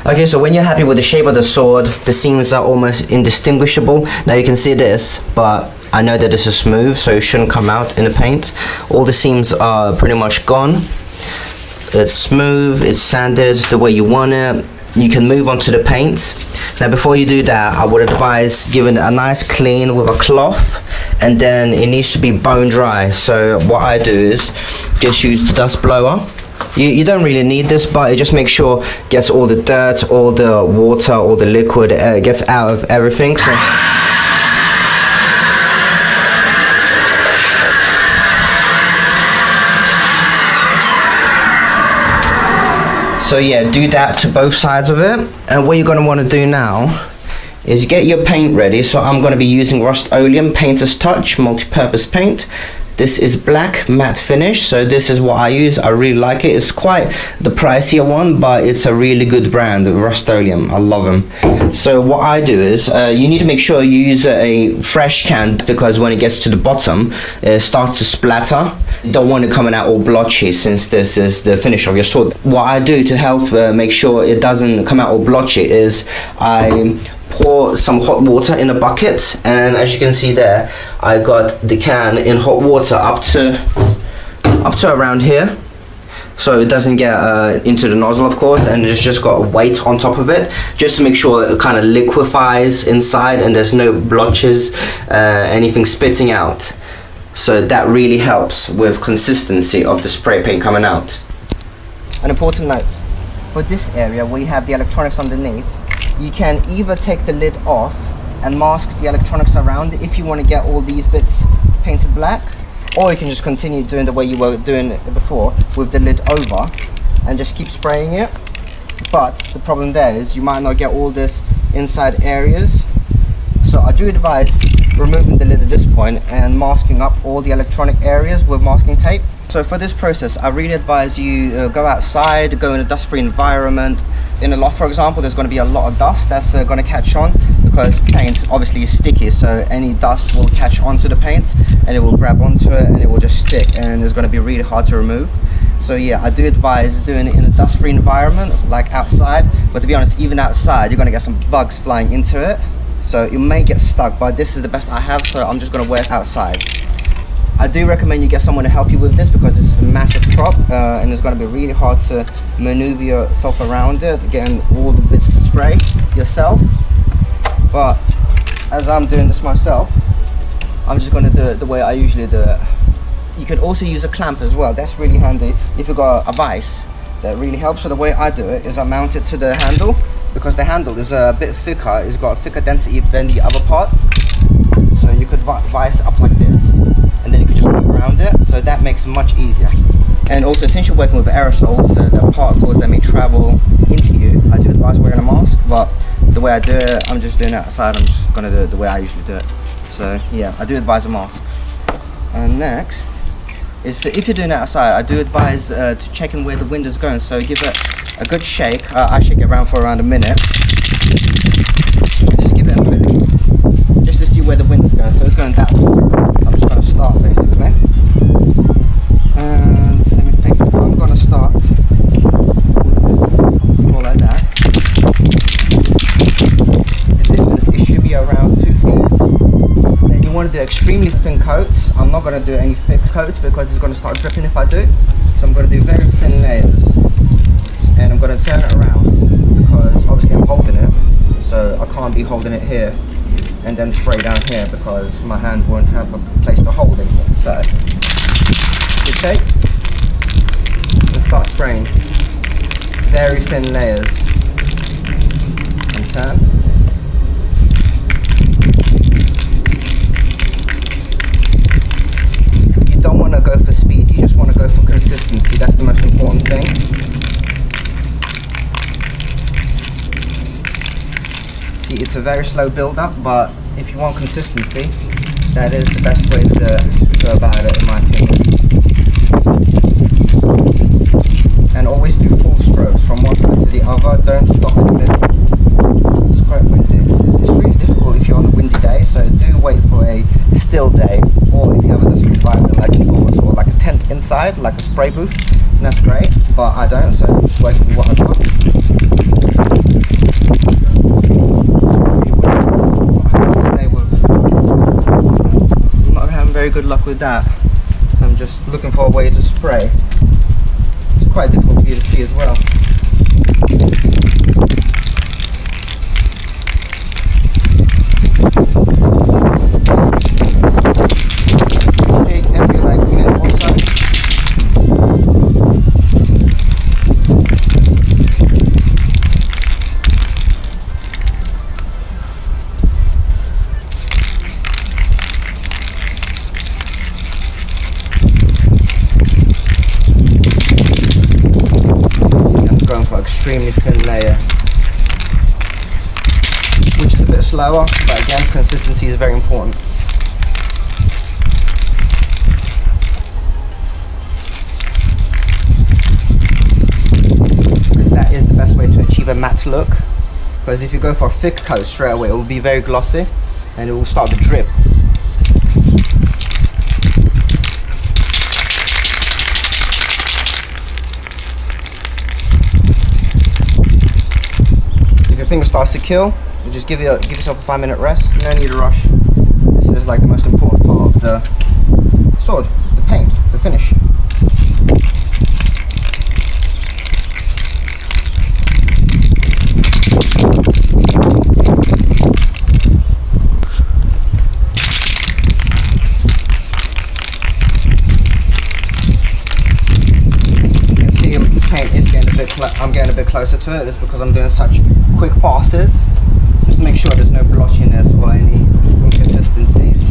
Okay, so when you're happy with the shape of the sword, the seams are almost indistinguishable. Now you can see this, but I know that this is smooth, so it shouldn't come out in the paint. All the seams are pretty much gone. It's smooth, it's sanded the way you want it. You can move on to the paint. Now before you do that, I would advise giving it a nice clean with a cloth, and then it needs to be bone dry. So what I do is just use the dust blower. You don't really need this, but it just makes sure it gets all the dirt, all the water, all the liquid, gets out of everything. So yeah, do that to both sides of it. And what you're going to want to do now is get your paint ready. So I'm going to be using Rust-Oleum Painter's Touch multi-purpose paint. This is black matte finish, so this is what I use. I really like it. It's quite the pricier one, but it's a really good brand, Rust-Oleum. I love them. So what I do is, you need to make sure you use a fresh can, because when it gets to the bottom, it starts to splatter. You don't want it coming out all blotchy, since this is the finish of your sword. What I do to help make sure it doesn't come out all blotchy is I pour some hot water in a bucket, and as you can see there, I got the can in hot water up to around here, so it doesn't get into the nozzle, of course, and it's just got a weight on top of it, just to make sure it kind of liquefies inside and there's no blotches, anything spitting out. So that really helps with consistency of the spray paint coming out. An important note, for this area where you have the electronics underneath, you can either take the lid off and mask the electronics around it if you want to get all these bits painted black, or you can just continue doing the way you were doing it before with the lid over and just keep spraying it. But the problem there is you might not get all this inside areas, so I do advise removing the lid at this point and masking up all the electronic areas with masking tape. So for this process, I really advise you go outside, go in a dust-free environment. In a loft, for example, there's going to be a lot of dust that's going to catch on, because paint obviously is sticky, so any dust will catch onto the paint and it will grab onto it and it will just stick, and it's going to be really hard to remove. So yeah, I do advise doing it in a dust-free environment, like outside. But to be honest, even outside, you're going to get some bugs flying into it, so it may get stuck, but this is the best I have, so I'm just going to wear it outside. I do recommend you get someone to help you with this, because this is a massive prop, and it's going to be really hard to maneuver yourself around it, getting all the bits to spray yourself. But as I'm doing this myself, I'm just going to do it the way I usually do it. You could also use a clamp as well. That's really handy if you've got a vise. That really helps. So the way I do it is I mount it to the handle, because the handle is a bit thicker. It's got a thicker density than the other parts. So you could vise it up like this, and then you can just move around it, so that makes it much easier. And also, since you're working with aerosols, the particles that may travel into you, I do advise wearing a mask, but the way I do it, I'm just doing it outside. I'm just going to do it the way I usually do it. So yeah, I do advise a mask. And next is, if you're doing it outside, I do advise to check in where the wind is going, so give it a good shake. I shake it around for around a minute, and just give it a minute, just to see where the wind is going. So it's going that way. I'm just going to start basically, and let me think. I'm going to start more like that. The distance, it should be around 2 feet. Then you want to do extremely thin coats. I'm not going to do any thick coats because it's going to start dripping if I do. So I'm going to do very thin layers, and I'm going to turn it around, because obviously I'm holding it, so I can't be holding it here and then spray down here, because my hand won't have a place to hold it. So, okay, let's start spraying very thin layers and turn. You don't want to go for speed, you just want to go for consistency. That's the most important thing. It's a very slow build up, but if you want consistency, that is the best way to go about it, in my opinion. And always do full strokes from one side to the other, don't stop in the middle. It's quite windy. It's really difficult if you're on a windy day, so do wait for a still day, or if you have a dust environment like indoors, or like a tent inside, like a spray booth, and that's great, but I don't, so just wait for what I've got. good luck with that. I'm just looking for a way to spray. It's quite difficult for you to see as well. Take every like minute or so. Extremely thin layer, which is a bit slower, but again, consistency is very important. Because that is the best way to achieve a matte look. Because if you go for a thick coat straight away, it will be very glossy and it will start to drip. Finger starts to kill, you just give yourself a 5-minute rest. No need to rush. This is like the most important part of the sword, the paint, the finish. You can see the paint is getting a bit I'm getting a bit closer to it. It's because I'm doing such quick passes, just to make sure there's no blotchiness or any inconsistencies.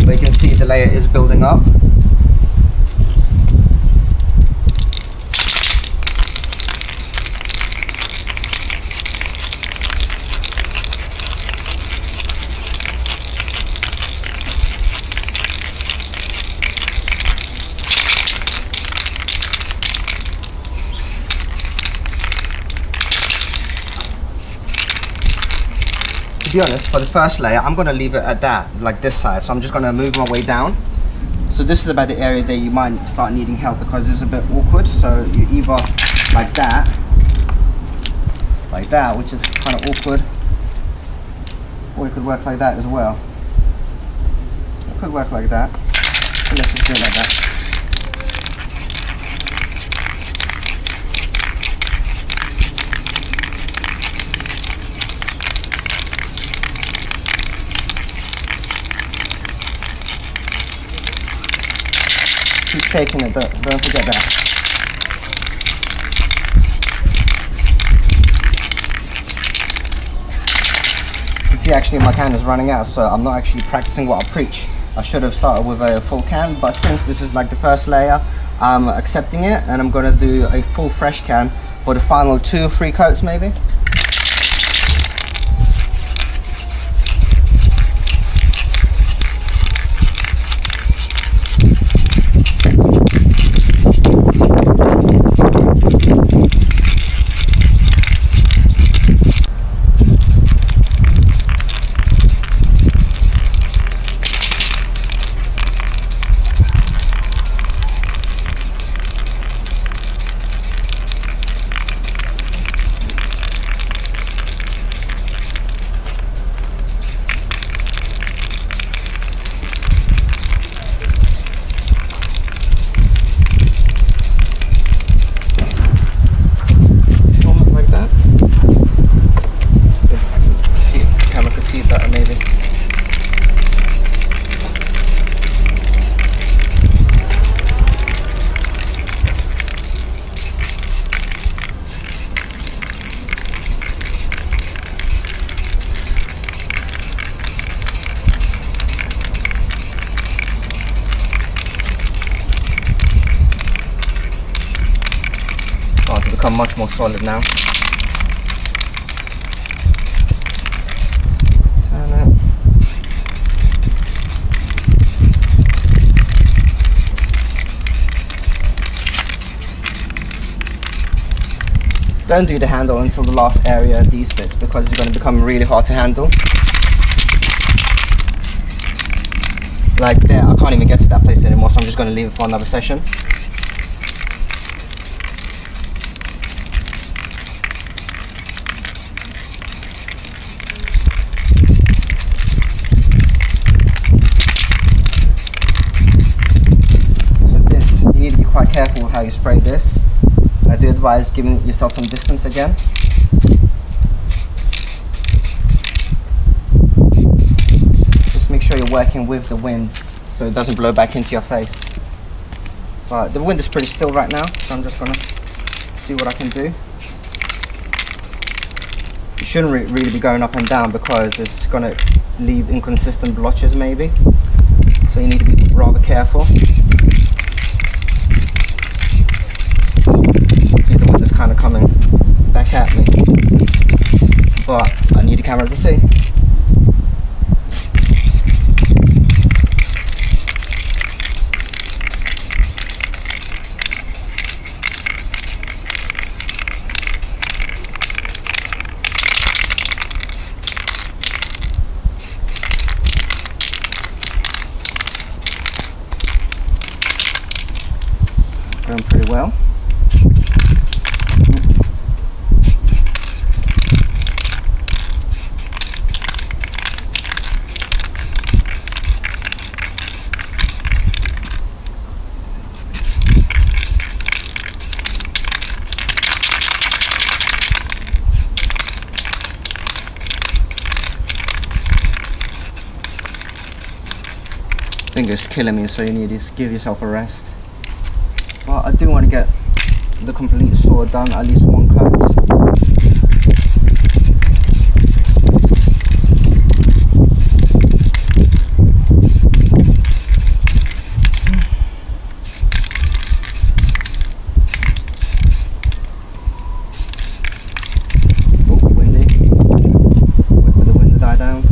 But you can see the layer is building up. To be honest, for the first layer, I'm going to leave it at that, like this side. So I'm just going to move my way down. So this is about the area that you might start needing help because it's a bit awkward. So you either like that, which is kind of awkward, or you could work like that as well. It could work like that. So let's just do it like that. Keep shaking it, don't forget that. You can see actually my can is running out, so I'm not actually practicing what I preach. I should have started with a full can, but since this is like the first layer, I'm accepting it and I'm going to do a full fresh can for the final 2 or 3 coats maybe. Become much more solid now. Turn it. Don't do the handle until the last area, these bits, because it's going to become really hard to handle. Like there, I can't even get to that place anymore, so I'm just going to leave it for another session. careful with how you spray this. I do advise giving yourself some distance again. Just make sure you're working with the wind so it doesn't blow back into your face. But the wind is pretty still right now, so I'm just gonna see what I can do. You shouldn't really be going up and down because it's gonna leave inconsistent blotches maybe. So you need to be rather careful. See, the wind is kind of coming back at me, but I need a camera to see. Going pretty well. Finger's killing me, so you need to give yourself a rest. Well, I do want to get the complete sword done, at least one coat. Oh, windy. Wait for the wind to die down.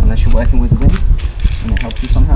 Unless you're working with the wind and it helps you somehow.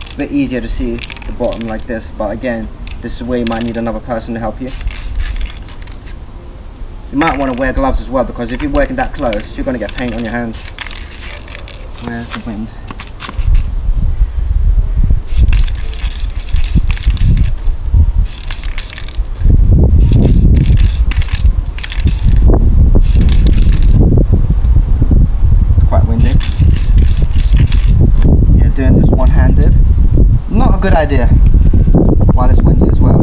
A bit easier to see the bottom like this, but again, this is where you might need another person to help you. You might want to wear gloves as well, because if you're working that close, you're going to get paint on your hands. Where's the wind? It's quite windy. Yeah, doing this one-handed. Not a good idea while it's windy as well.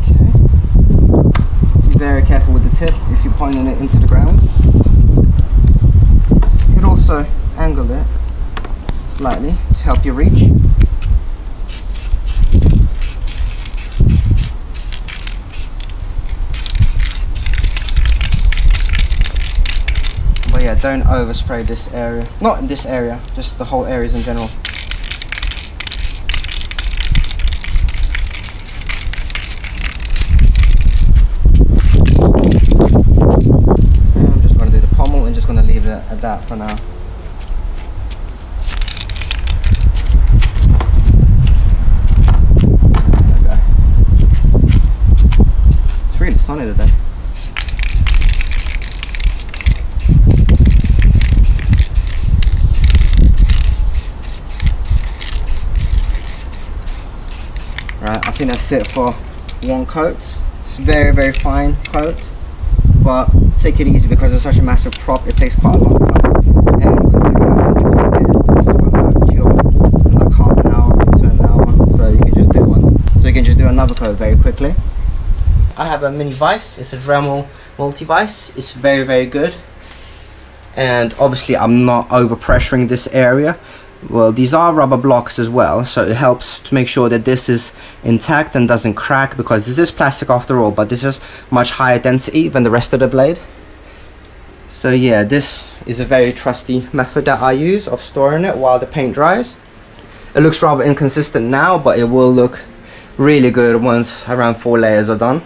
Okay. Be very careful with the tip if you're pointing it into the ground. You could also angle it slightly to help you reach. Yeah, don't overspray this area. Not in this area, just the whole areas in general. And I'm just going to do the pommel and just going to leave it at that for now. Okay. It's really sunny today. Right, I think that's it for one coat. It's very fine coat, but take it easy because it's such a massive prop. It takes quite a long time, and considering how big the coat is, this is going to have you in like half an hour to an hour. So you can just do one. So you can just do another coat very quickly. I have a mini vise. It's a Dremel multi-vise. It's very good, and obviously I'm not over pressuring this area. Well, these are rubber blocks as well, so it helps to make sure that this is intact and doesn't crack, because this is plastic after all, but this is much higher density than the rest of the blade. So yeah, this is a very trusty method that I use of storing it while the paint dries. It looks rather inconsistent now, but it will look really good once around 4 layers are done.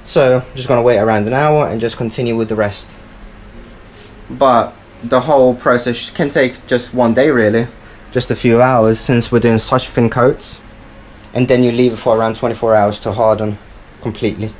So I'm just going to wait around an hour and just continue with the rest. But the whole process can take just one day really, just a few hours, since we're doing such thin coats. And then you leave it for around 24 hours to harden completely.